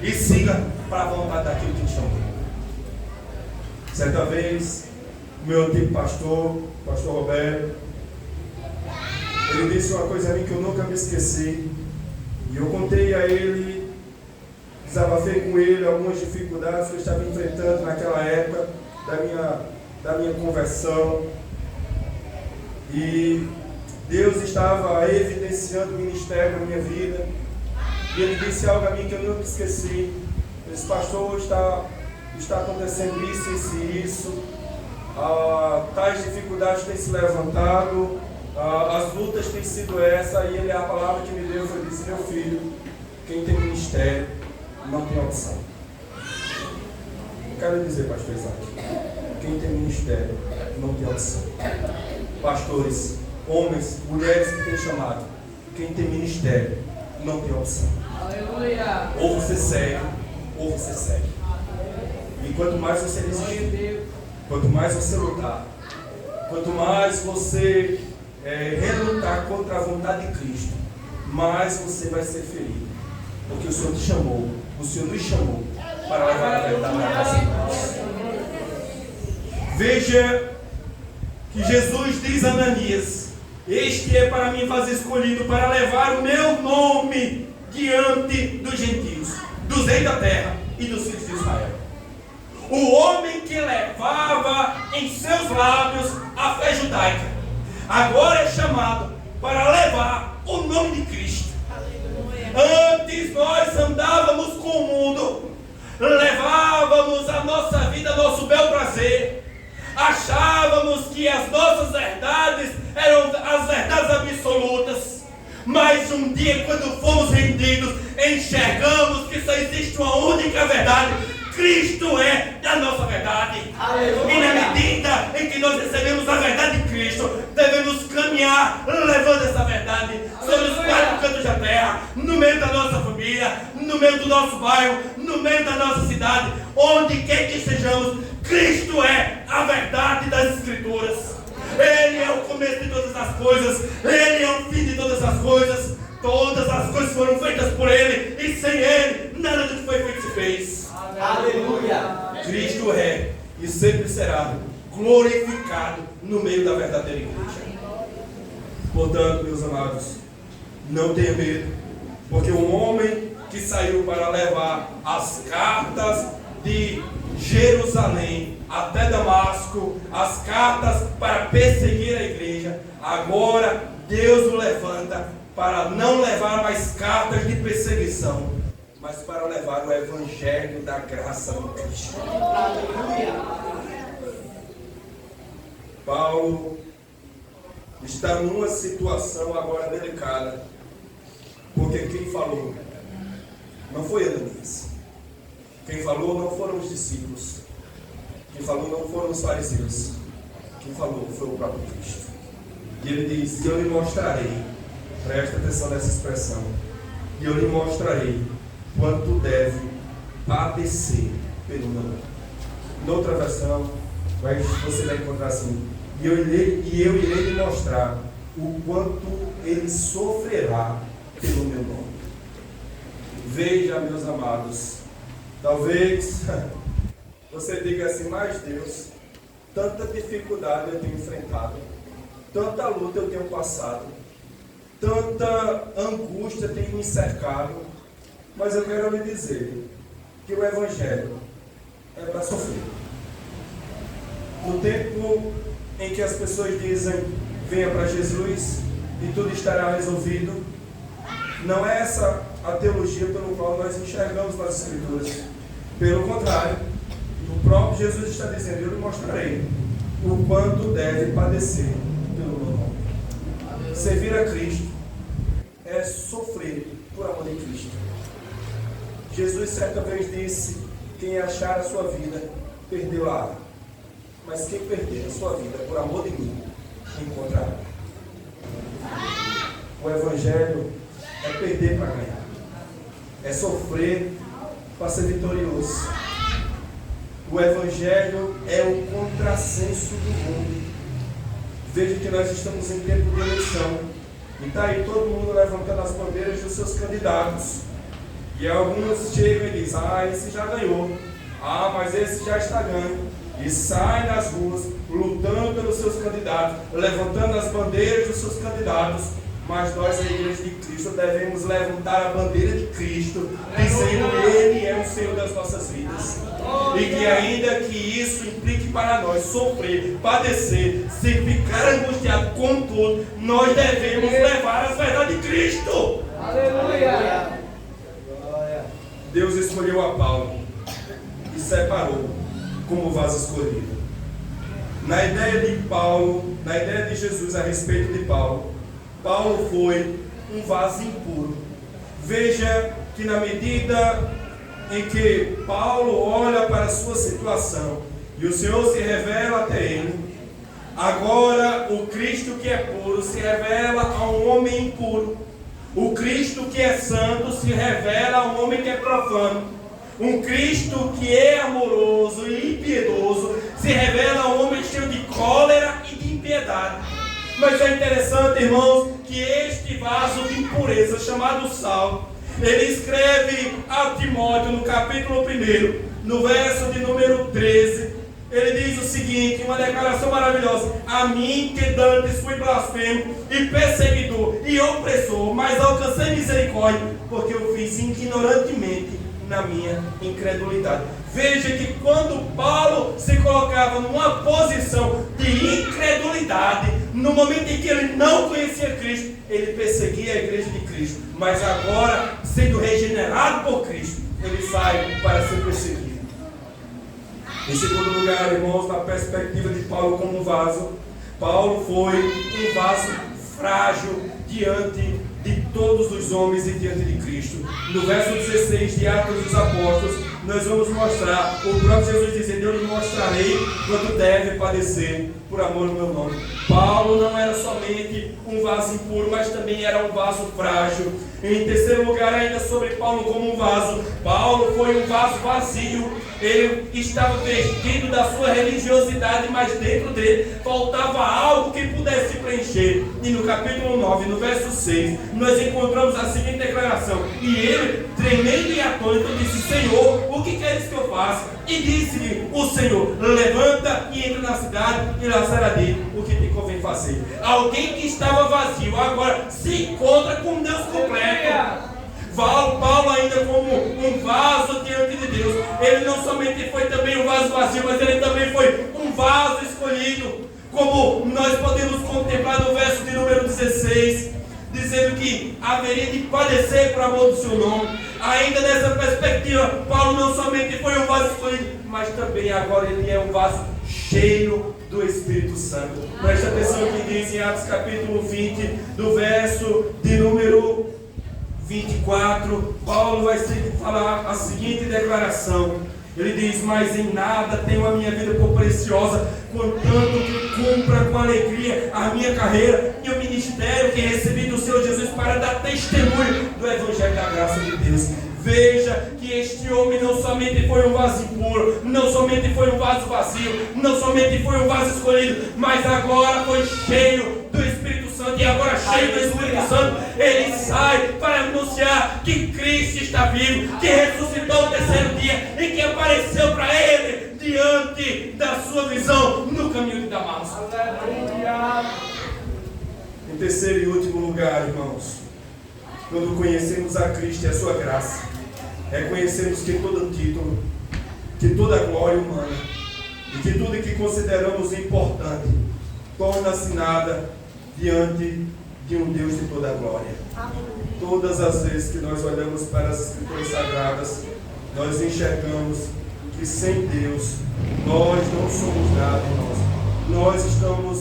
e siga para a vontade daquele que te chamou. Certa vez, o meu antigo pastor Roberto, ele disse uma coisa a mim que eu nunca me esqueci. E eu contei a ele, desabafei com ele algumas dificuldades que eu estava enfrentando naquela época da minha conversão. E Deus estava evidenciando o ministério na minha vida. E ele disse algo a mim que eu nunca esqueci. Ele disse: pastor, está acontecendo isso. Tais dificuldades têm se levantado. As lutas têm sido essa. E a palavra que me deu foi: disse, meu filho, quem tem ministério não tem opção. Eu quero dizer, pastor Isaac, quem tem ministério não tem opção. Pastores, homens, mulheres que têm chamado, quem tem ministério não tem opção. Aleluia. Ou você segue, ou você segue. E quanto mais você resistir, quanto mais você lutar, quanto mais você relutar contra a vontade de Cristo, mais você vai ser ferido. Porque o Senhor te chamou, o Senhor nos chamou para levar a verdade na nossa mãos. Veja que Jesus diz a Ananias: este é para mim fazer escolhido para levar o meu nome diante dos gentios, dos reis da terra e dos filhos de Israel. O homem que levava em seus lábios a fé judaica, agora é chamado para levar o nome de Cristo. Antes nós andávamos com o mundo, levávamos a nossa vida, nosso bel prazer. Achávamos que as nossas verdades eram as verdades absolutas. Mas um dia, quando fomos rendidos, enxergamos que só existe uma única verdade: Cristo é a nossa verdade. Aleluia. E na medida em que nós recebemos a verdade de Cristo, devemos caminhar levando essa verdade sobre os quatro cantos da terra, no meio da nossa família, no meio do nosso bairro, no meio da nossa cidade, onde quer que estejamos. Cristo é a verdade das Escrituras. Ele é o começo de todas as coisas. Ele é o fim de todas as coisas. Todas as coisas foram feitas por Ele, e sem Ele nada do que foi feito se fez. Aleluia. Cristo é e sempre será glorificado no meio da verdadeira igreja. Portanto, meus amados, não tenha medo, porque um homem que saiu para levar as cartas de Jerusalém até Damasco, as cartas para perseguir a igreja, agora Deus o levanta para não levar mais cartas de perseguição, mas para levar o evangelho da graça do Cristo. Paulo está numa situação agora delicada, porque quem falou não foi Ananias. Quem falou não foram os discípulos. Quem falou não foram os fariseus. Quem falou foi o próprio Cristo. E ele diz: eu lhe mostrarei, presta atenção nessa expressão, e eu lhe mostrarei quanto deve padecer pelo meu nome. Em outra versão, você vai encontrar assim: e eu irei lhe mostrar o quanto ele sofrerá pelo meu nome. Veja, meus amados, talvez você diga assim, mas Deus, tanta dificuldade eu tenho enfrentado, tanta luta eu tenho passado, tanta angústia tem me cercado, mas eu quero lhe dizer que o Evangelho é para sofrer. No tempo em que as pessoas dizem, venha para Jesus e tudo estará resolvido, não é essa a teologia pelo qual nós enxergamos nas Escrituras. Pelo contrário, o próprio Jesus está dizendo, eu lhe mostrarei o quanto deve padecer pelo meu nome. Servir a Cristo é sofrer por amor de Cristo. Jesus certa vez disse, quem achar a sua vida, perdeu-a. Mas quem perder a sua vida por amor de mim, encontrará. O Evangelho é perder para ganhar. É sofrer para ser vitorioso. O Evangelho é o contrassenso do mundo. Veja que nós estamos em tempo de eleição. E está aí todo mundo levantando as bandeiras dos seus candidatos. E alguns chegam e dizem, esse já ganhou. Mas esse já está ganho. E saem nas ruas, lutando pelos seus candidatos, levantando as bandeiras dos seus candidatos. Mas nós, a Igreja de Cristo, devemos levantar a bandeira de Cristo, dizendo que Ele é o Senhor das nossas vidas. E que ainda que isso implique para nós sofrer, padecer, se ficar angustiado com tudo, nós devemos levar as verdades de Cristo. Aleluia! Deus escolheu a Paulo e separou como vaso escolhido. Na ideia de Paulo, na ideia de Jesus a respeito de Paulo, Paulo foi um vaso impuro. Veja que na medida em que Paulo olha para a sua situação e o Senhor se revela até ele, agora o Cristo que é puro se revela a um homem impuro. O Cristo que é santo se revela a um homem que é profano. Um Cristo que é amoroso e impiedoso se revela a um homem cheio de cólera e de impiedade. Mas é interessante, irmãos, que este vaso de impureza, chamado Saulo, ele escreve a Timóteo no capítulo 1, no verso de número 13, ele diz o seguinte, uma declaração maravilhosa: a mim que dantes fui blasfemo e perseguidor e opressor, mas alcancei misericórdia, porque eu fiz ignorantemente na minha incredulidade. Veja que quando Paulo se colocava numa posição de incredulidade, no momento em que ele não conhecia Cristo, ele perseguia a igreja de Cristo. Mas agora, sendo regenerado por Cristo, ele sai para ser perseguido. Em segundo lugar, irmãos, na perspectiva de Paulo como vaso, Paulo foi um vaso frágil diante de todos os homens e diante de Cristo. No verso 16 de Atos dos Apóstolos, nós vamos mostrar, o próprio Jesus dizendo, eu lhe mostrarei quanto deve padecer por amor do meu nome. Paulo não era somente um vaso impuro, mas também era um vaso frágil. Em terceiro lugar, ainda sobre Paulo como um vaso, Paulo foi um vaso vazio. Ele estava vestido da sua religiosidade, mas dentro dele faltava algo que pudesse preencher. E no capítulo 9, no verso 6, nós encontramos a seguinte declaração: e ele, tremendo e atônito, disse: Senhor, o que queres que eu faça? E disse-lhe o Senhor: levanta e entra na cidade, e lá será dito o que te convém fazer. Alguém que estava vazio agora se encontra com Deus completo. Paulo ainda como um vaso diante de Deus. Ele não somente foi também um vaso vazio, mas ele também foi um vaso escolhido, como nós podemos contemplar no verso de número 16, dizendo que haveria de padecer por amor do seu nome. Ainda nessa perspectiva, Paulo não somente foi um vaso escolhido, mas também agora ele é um vaso cheio do Espírito Santo. Presta atenção no que diz em Atos capítulo 20, do verso de número 24, Paulo vai falar a seguinte declaração. Ele diz: mas em nada tenho a minha vida por preciosa, contanto que cumpra com alegria a minha carreira e o ministério que recebi do Senhor Jesus para dar testemunho do Evangelho da graça de Deus. Veja que este homem não somente foi um vaso impuro, não somente foi um vaso vazio, não somente foi um vaso escolhido, mas agora foi cheio do Espírito Santo. E agora cheio do Espírito Santo, ele sai para anunciar que Cristo está vivo, que ressuscitou no terceiro dia e que apareceu para ele diante da sua visão no caminho de Damasco. Em terceiro e último lugar, irmãos, quando conhecemos a Cristo e a sua graça, reconhecemos que todo título, que toda glória humana e que tudo que consideramos importante torna-se nada diante de um Deus de toda glória. Todas as vezes que nós olhamos para as Escrituras Sagradas, nós enxergamos que sem Deus nós não somos nada, irmãos. Nós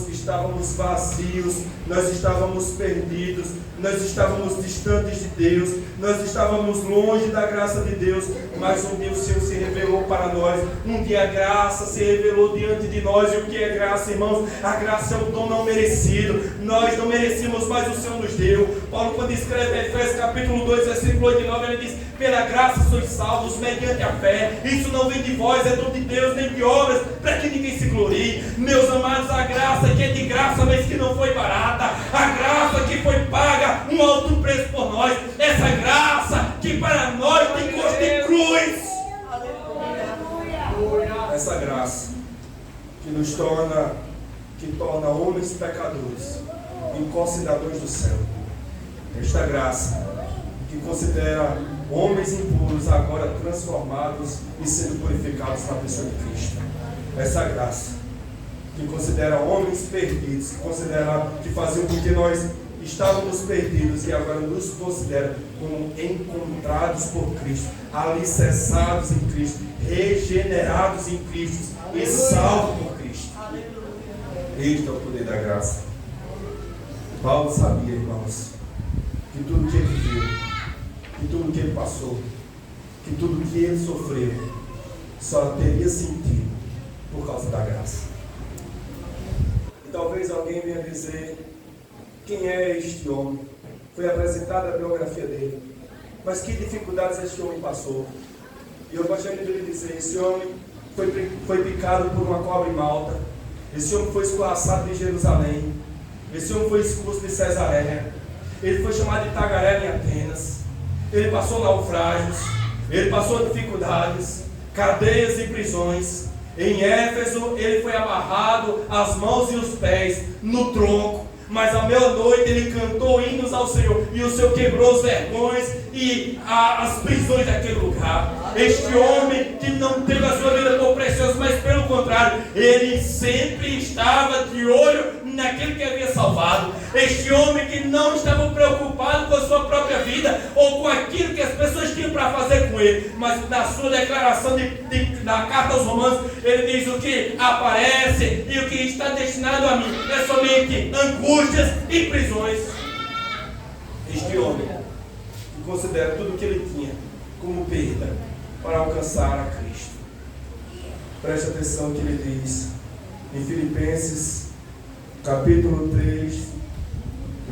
estávamos vazios, nós estávamos perdidos, nós estávamos distantes de Deus, nós estávamos longe da graça de Deus, mas um dia o Senhor se revelou para nós, um dia a graça se revelou diante de nós. E o que é graça, irmãos? A graça é um dom não merecido, nós não merecíamos, mas o Senhor nos deu. Paulo, quando escreve Efésios capítulo 2, versículo 8 e 9, ele diz: pela graça sois salvos mediante a fé, isso não vem de vós, é dom de Deus, nem de obras, para que ninguém se glorie. Meus amados, a graça que é de graça, mas que não foi barata, a graça que foi paga um alto preço por nós, essa graça que para nós tem custo de cruz, essa graça que nos torna homens pecadores e concidadãos do céu, esta graça que considera homens impuros agora transformados e sendo purificados na pessoa de Cristo, essa graça que considera homens perdidos, que considera que faziam com que nós estávamos perdidos e agora nos considera como encontrados por Cristo, alicerçados em Cristo, regenerados em Cristo e salvos por Cristo. Este é o poder da graça. Paulo sabia, irmãos, que tudo que ele viveu, que tudo que ele passou, que tudo que ele sofreu só teria sentido por causa da graça. E talvez alguém venha dizer: quem é este homem? Foi apresentada a biografia dele, mas que dificuldades este homem passou? E eu gostaria de lhe dizer: esse homem foi picado por uma cobra em Malta, esse homem foi escorraçado de Jerusalém, esse homem foi expulso de Cesareia, ele foi chamado de tagarela em Atenas, ele passou naufrágios, ele passou dificuldades, cadeias e prisões. Em Éfeso ele foi amarrado as mãos e os pés no tronco, mas à meia-noite ele cantou hinos ao Senhor, e o Senhor quebrou os vergões e as prisões daquele lugar. Este homem que não teve a sua vida por preciosa, mas pelo contrário, ele sempre estava de olho naquele que havia salvado. Este homem que não estava preocupado com a sua própria vida ou com aquilo que as pessoas tinham para fazer com ele, mas na sua declaração da carta aos Romanos, ele diz: o que aparece e o que está destinado a mim é somente angústias e prisões. Este homem que considera tudo o que ele tinha como perda para alcançar a Cristo. Preste atenção no que ele diz em Filipenses capítulo 3,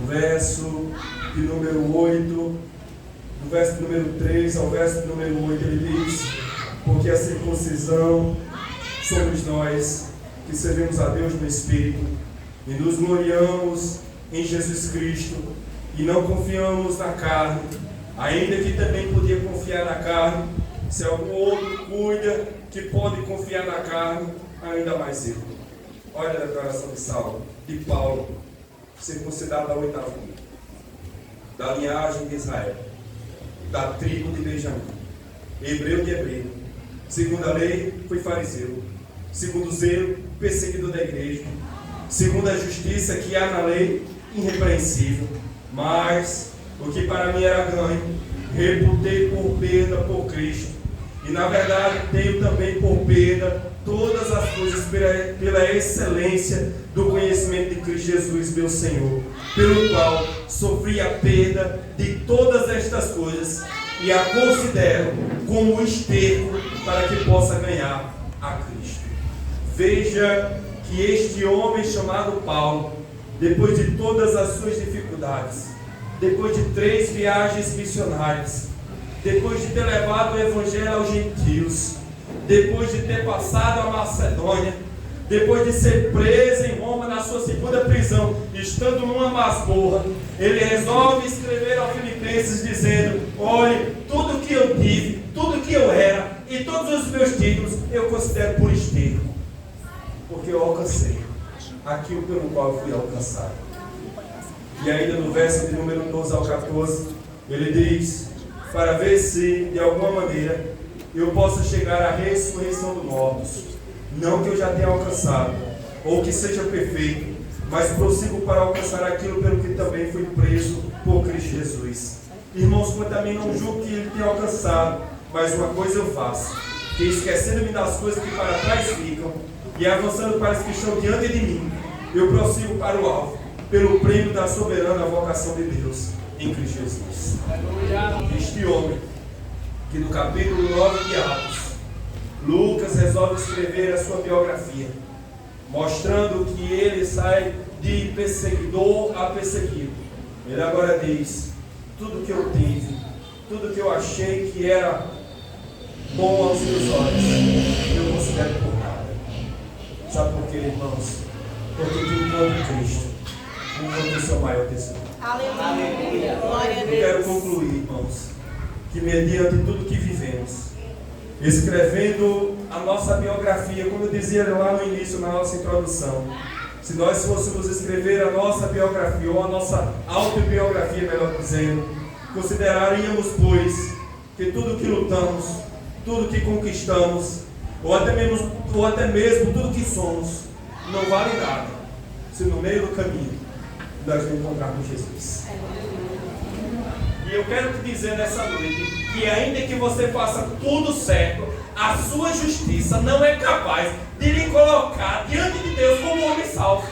verso de número 8, do verso número 3 ao verso número 8, ele diz: porque a circuncisão somos nós que servimos a Deus no Espírito e nos gloriamos em Jesus Cristo e não confiamos na carne, ainda que também podia confiar na carne. Se algum outro cuida que pode confiar na carne, ainda mais eu. Olha a declaração de Paulo, circuncidado da 8ª dia, da linhagem de Israel, da tribo de Benjamim, hebreu de hebreu, segundo a lei, foi fariseu, segundo o zelo, perseguidor da igreja, segundo a justiça que há na lei, irrepreensível. Mas o que para mim era ganho, reputei por perda por Cristo. E na verdade tenho também por perda todas as coisas pela excelência do conhecimento de Cristo Jesus, meu Senhor, pelo qual sofri a perda de todas estas coisas e a considero como esterco para que possa ganhar a Cristo. Veja que este homem chamado Paulo, depois de todas as suas dificuldades, depois de 3 viagens missionárias, depois de ter levado o evangelho aos gentios, depois de ter passado a Macedônia, depois de ser preso em Roma na sua segunda prisão, estando numa masmorra, ele resolve escrever aos Filipenses dizendo: olhe, tudo que eu tive, tudo que eu era e todos os meus títulos eu considero por esterco, porque eu alcancei aquilo pelo qual eu fui alcançado. E ainda no verso de número 12 ao 14, ele diz: para ver se de alguma maneira eu possa chegar à ressurreição dos mortos. Não que eu já tenha alcançado, ou que seja perfeito, mas prossigo para alcançar aquilo pelo que também fui preso por Cristo Jesus. Irmãos, quanto a mim, não julgo que ele tenha alcançado, mas uma coisa eu faço, que esquecendo-me das coisas que para trás ficam, e avançando para as que estão diante de mim, eu prossigo para o alvo, pelo prêmio da soberana vocação de Deus em Cristo Jesus. Este homem, que no capítulo 9 de Atos, Lucas resolve escrever a sua biografia, mostrando que ele sai de perseguidor a perseguido. Ele agora diz: tudo que eu tive, tudo que eu achei que era bom aos meus olhos, eu considero por nada. Sabe por quê, irmãos? Porque quem encontra Cristo encontra o seu maior tesouro. Aleluia. Glória a Eu Deus. quero concluir, irmãos, que mediante tudo que vivemos, escrevendo a nossa biografia, como eu dizia lá no início, na nossa introdução, se nós fôssemos escrever a nossa biografia, ou a nossa autobiografia, melhor dizendo, consideraríamos, pois, que tudo que lutamos, tudo que conquistamos, ou até mesmo tudo que somos, não vale nada, se no meio do caminho nós não encontrarmos Jesus. E eu quero te dizer nessa noite que ainda que você faça tudo certo, a sua justiça não é capaz de lhe colocar diante de Deus como homem salvo.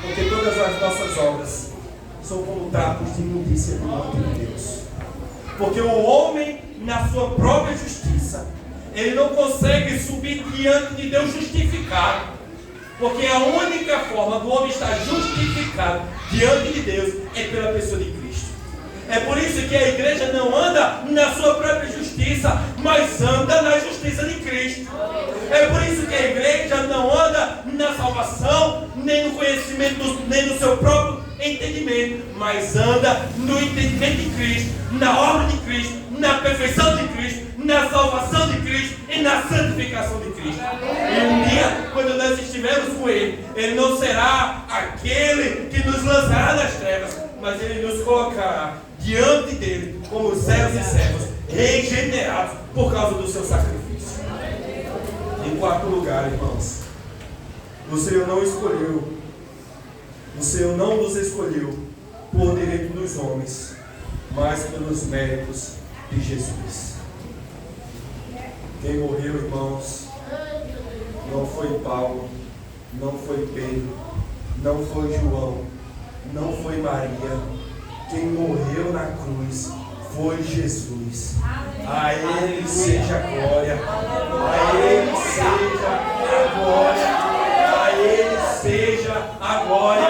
Porque todas as nossas obras são como trapos de imundícia diante de Deus. Porque o homem, na sua própria justiça, ele não consegue subir diante de Deus justificado. Porque a única forma do homem estar justificado diante de Deus é pela pessoa de Cristo. É por isso que a igreja não anda na sua própria justiça, mas anda na justiça de Cristo. É por isso que a igreja não anda na salvação, nem no conhecimento, nem no seu próprio entendimento, mas anda no entendimento de Cristo, na obra de Cristo, na perfeição de Cristo, na salvação de Cristo e na santificação de Cristo. E um dia, quando nós estivermos com Ele, Ele não será aquele que nos lançará das trevas, mas Ele nos colocará diante dele como servos e servas regenerados por causa do seu sacrifício. Em quarto lugar, irmãos, o Senhor não escolheu, o Senhor não nos escolheu por direito dos homens, mas pelos méritos de Jesus. Quem morreu, irmãos, não foi Paulo, não foi Pedro, não foi João, não foi Maria. Quem morreu na cruz foi Jesus. A Ele seja a glória, a Ele seja a glória, a Ele seja a glória.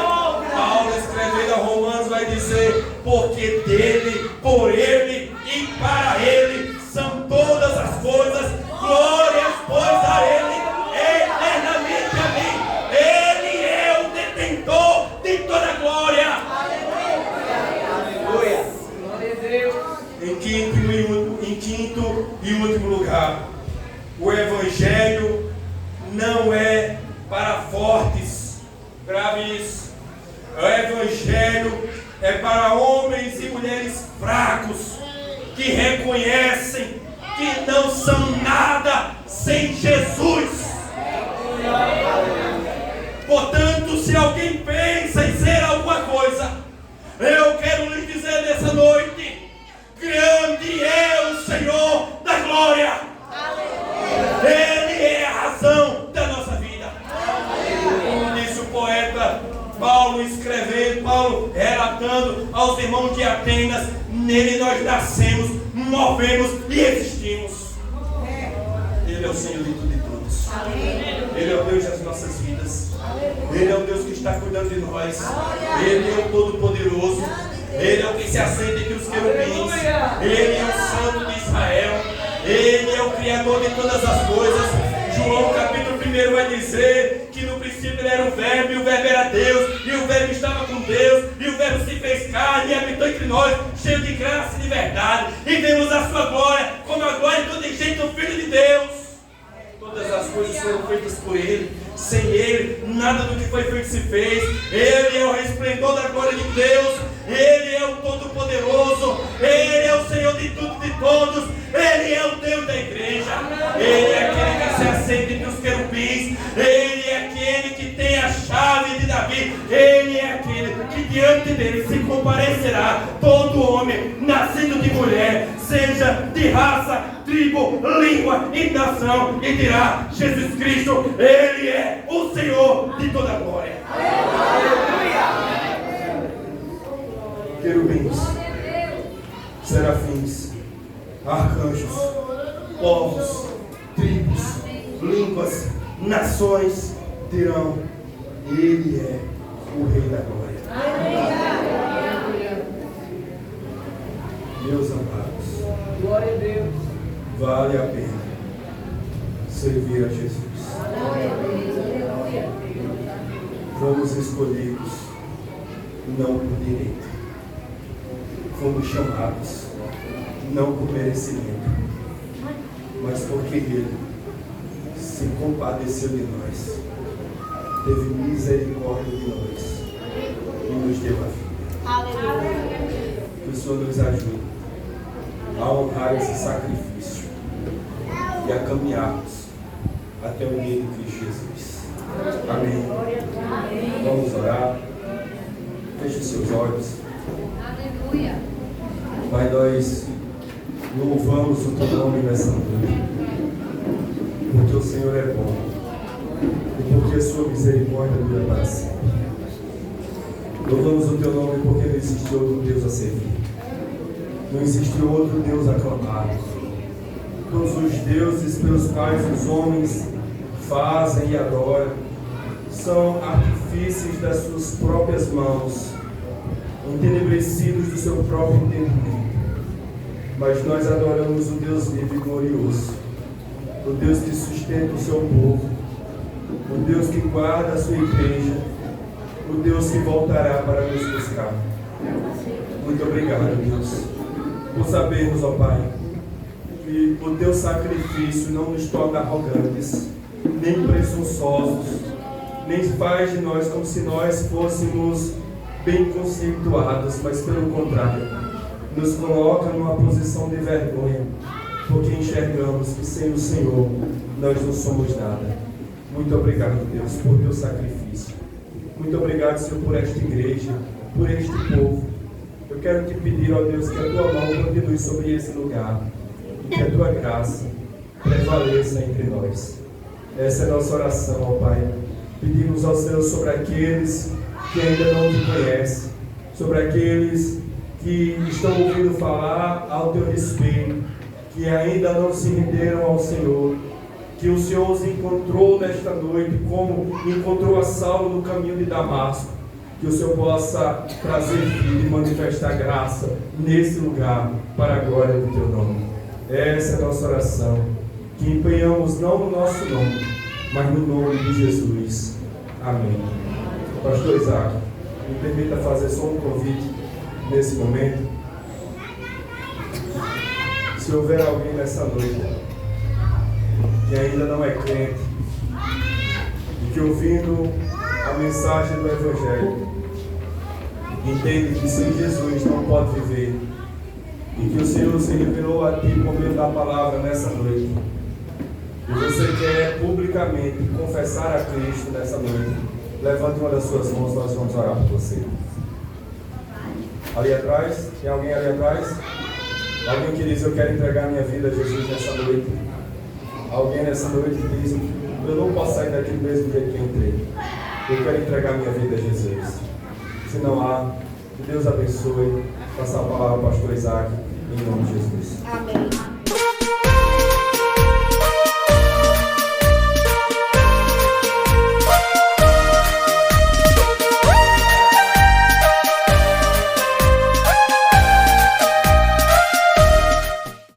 Paulo, escrevendo a Romanos, vai dizer: porque dele, por Ele e para Ele são todas as coisas, glórias, pois a Ele eternamente. Amém. Ele é o detentor de toda a glória. Em quinto e último lugar, o Evangelho não é para fortes. Grave isso. O Evangelho é para homens e mulheres fracos, que reconhecem que não são nada sem Jesus. Portanto, se alguém pensa em ser alguma coisa, eu quero lhe dizer nessa noite: grande é o Senhor da glória. Ele é a razão da nossa vida. Como disse o poeta Paulo, escrevendo, Paulo relatando aos irmãos de Atenas: nele nós nascemos, movemos e existimos. Ele é o Senhor de tudo e todos. Ele é o Deus das nossas vidas. Ele é o Deus que está cuidando de nós. Ele é o Todo-Poderoso. Ele é o que se assenta entre os querubins. Ele é o Santo Criador de todas as coisas. João capítulo 1 vai dizer que no princípio ele era o Verbo, e o Verbo era Deus, e o Verbo estava com Deus, e o Verbo se fez carne e habitou entre nós, cheio de graça e de verdade, e vemos a sua glória, como a glória do unigênito Filho de Deus. Todas as coisas foram feitas por Ele. Sem Ele, nada do que foi feito se fez. Ele é o resplendor da glória de Deus. Ele é o Todo-Poderoso. Ele é o Senhor de tudo e de todos. Ele é o Deus da igreja. Ele é aquele que se assenta entre os querubins. Ele é aquele que tem a chave de Davi. Ele é aquele que diante dele se comparecerá todo homem nascido de mulher, seja de raça, tribo, língua e nação, e dirá: Jesus Cristo, Ele é o Senhor de toda a glória. Querubins, serafins, arcanjos, povos, tribos, línguas, nações dirão: Ele é o Rei da Glória. Meus amados, Glória a Deus. vale a pena servir a Jesus. Fomos escolhidos não por direito. Fomos chamados não por merecimento, mas porque Ele se compadeceu de nós, teve misericórdia de nós e nos deu a vida. Que o Senhor nos ajude a honrar esse sacrifício e a caminharmos até o dia de Cristo Jesus. Amém. Vamos orar. Feche os seus olhos. Aleluia. Pai, nós louvamos o Teu nome nessa noite, porque o Senhor é bom e porque a Sua misericórdia dura para sempre. Louvamos o Teu nome porque não existe outro Deus a servir. Não existe outro Deus a clamar. Todos os deuses pelos quais os homens fazem e adoram são artifícios das suas próprias mãos, entenebrecidos do seu próprio entendimento. Mas nós adoramos o Deus vivo e glorioso, o Deus que sustenta o seu povo, o Deus que guarda a sua igreja, o Deus que voltará para nos buscar. Muito obrigado, Deus, por sabermos, ó Pai, que o Teu sacrifício não nos torna arrogantes, nem presunçosos, nem faz de nós como se nós fôssemos bem conceituados, mas pelo contrário, nos coloca numa posição de vergonha, porque enxergamos que sem o Senhor nós não somos nada. Muito obrigado, Deus, por Teu sacrifício. Muito obrigado, Senhor, por esta igreja, por este povo. Eu quero te pedir, ó Deus, que a Tua mão continue sobre esse lugar e que a Tua graça prevaleça entre nós. Essa é a nossa oração, ó Pai. Pedimos ao Senhor sobre aqueles que ainda não te conhecem, sobre aqueles que estão ouvindo falar ao Teu respeito, que ainda não se renderam ao Senhor, que o Senhor os encontrou nesta noite, como encontrou a Saulo no caminho de Damasco, que o Senhor possa trazer vida e manifestar graça nesse lugar, para a glória do Teu nome. Essa é a nossa oração, que empenhamos não no nosso nome, mas no nome de Jesus. Amém. Pastor Isaac, me permita fazer só um convite nesse momento. Se houver alguém nessa noite que ainda não é crente e que, ouvindo a mensagem do Evangelho, entende que sem Jesus não pode viver, e que o Senhor se revelou a ti por meio da palavra nessa noite, e você quer publicamente confessar a Cristo nessa noite, levante uma das suas mãos, nós vamos orar por você. Ali atrás, tem alguém ali atrás? Alguém que diz: eu quero entregar minha vida a Jesus nessa noite. Alguém nessa noite que diz: eu não posso sair daqui do mesmo jeito que entrei. Eu quero entregar minha vida a Jesus. Se não há, que Deus abençoe. Passa a palavra ao pastor Isaac, em nome de Jesus. Amém.